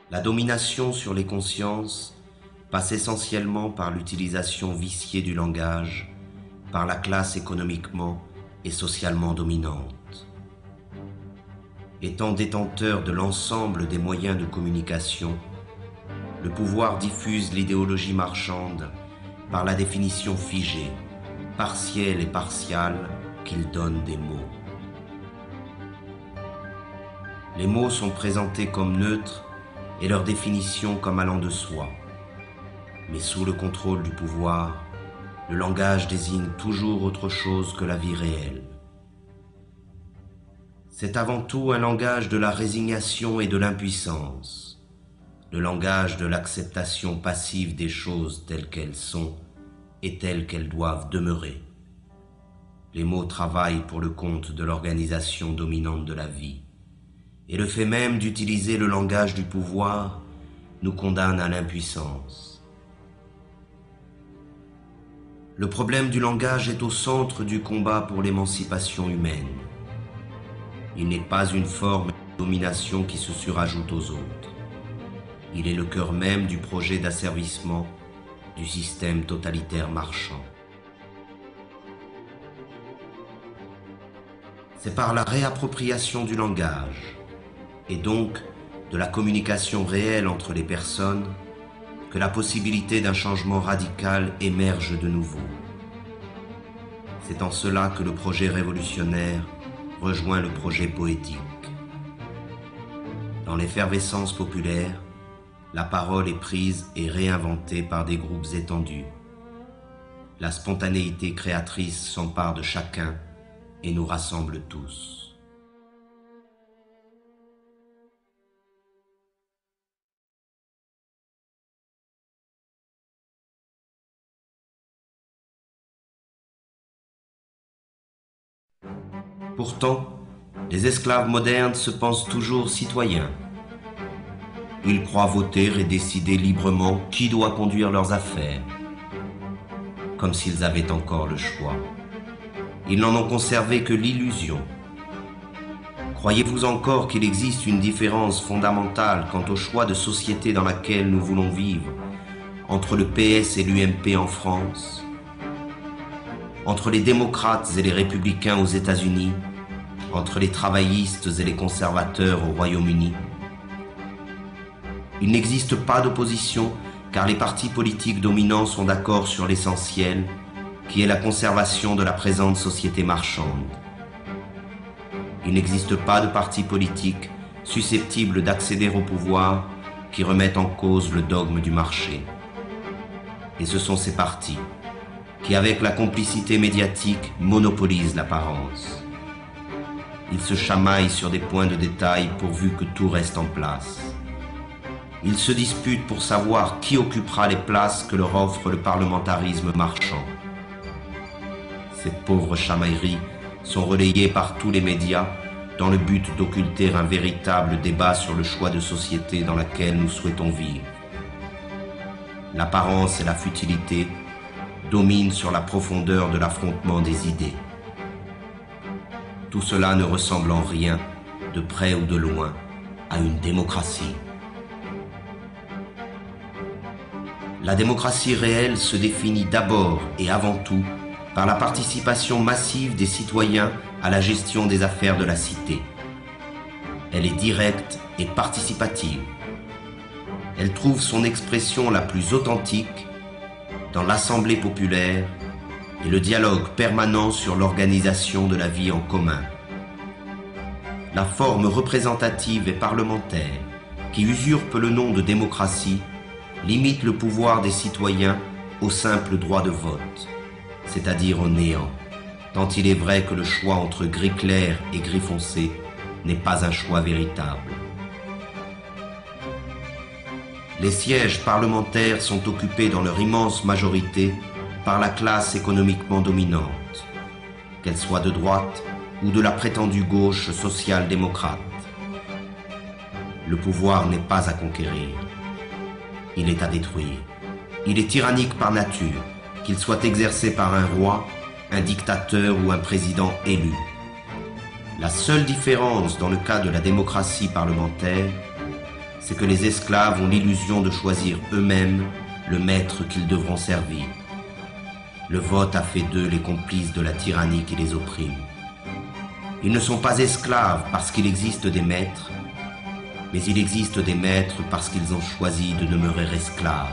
La domination sur les consciences passe essentiellement par l'utilisation viciée du langage par la classe économiquement et socialement dominante. Étant détenteur de l'ensemble des moyens de communication, le pouvoir diffuse l'idéologie marchande par la définition figée, partielle et partiale qu'il donne des mots. Les mots sont présentés comme neutres et leur définition comme allant de soi. Mais sous le contrôle du pouvoir, le langage désigne toujours autre chose que la vie réelle. C'est avant tout un langage de la résignation et de l'impuissance, le langage de l'acceptation passive des choses telles qu'elles sont et telles qu'elles doivent demeurer. Les mots travaillent pour le compte de l'organisation dominante de la vie, et le fait même d'utiliser le langage du pouvoir nous condamne à l'impuissance. Le problème du langage est au centre du combat pour l'émancipation humaine. Il n'est pas une forme de domination qui se surajoute aux autres. Il est le cœur même du projet d'asservissement du système totalitaire marchand. C'est par la réappropriation du langage, et donc de la communication réelle entre les personnes, que la possibilité d'un changement radical émerge de nouveau. C'est en cela que le projet révolutionnaire rejoint le projet poétique. Dans l'effervescence populaire, la parole est prise et réinventée par des groupes étendus. La spontanéité créatrice s'empare de chacun et nous rassemble tous. Pourtant, les esclaves modernes se pensent toujours citoyens. Ils croient voter et décider librement qui doit conduire leurs affaires, comme s'ils avaient encore le choix. Ils n'en ont conservé que l'illusion. Croyez-vous encore qu'il existe une différence fondamentale quant au choix de société dans laquelle nous voulons vivre entre le PS et l'UMP en France, entre les démocrates et les républicains aux États-Unis, entre les travaillistes et les conservateurs au Royaume-Uni? Il n'existe pas d'opposition car les partis politiques dominants sont d'accord sur l'essentiel, qui est la conservation de la présente société marchande. Il n'existe pas de parti politique susceptible d'accéder au pouvoir qui remette en cause le dogme du marché. Et ce sont ces partis qui, avec la complicité médiatique, monopolisent l'apparence. Ils se chamaillent sur des points de détail pourvu que tout reste en place. Ils se disputent pour savoir qui occupera les places que leur offre le parlementarisme marchand. Ces pauvres chamailleries sont relayées par tous les médias dans le but d'occulter un véritable débat sur le choix de société dans laquelle nous souhaitons vivre. L'apparence et la futilité dominent sur la profondeur de l'affrontement des idées. Tout cela ne ressemble en rien, de près ou de loin, à une démocratie. La démocratie réelle se définit d'abord et avant tout par la participation massive des citoyens à la gestion des affaires de la cité. Elle est directe et participative. Elle trouve son expression la plus authentique dans l'assemblée populaire et le dialogue permanent sur l'organisation de la vie en commun. La forme représentative et parlementaire, qui usurpe le nom de démocratie, limite le pouvoir des citoyens au simple droit de vote, c'est-à-dire au néant, tant il est vrai que le choix entre gris clair et gris foncé n'est pas un choix véritable. Les sièges parlementaires sont occupés dans leur immense majorité par la classe économiquement dominante, qu'elle soit de droite ou de la prétendue gauche social-démocrate. Le pouvoir n'est pas à conquérir, il est à détruire. Il est tyrannique par nature, qu'il soit exercé par un roi, un dictateur ou un président élu. La seule différence dans le cas de la démocratie parlementaire c'est que les esclaves ont l'illusion de choisir eux-mêmes le maître qu'ils devront servir. Le vote a fait d'eux les complices de la tyrannie qui les opprime. Ils ne sont pas esclaves parce qu'il existe des maîtres, mais il existe des maîtres parce qu'ils ont choisi de demeurer esclaves.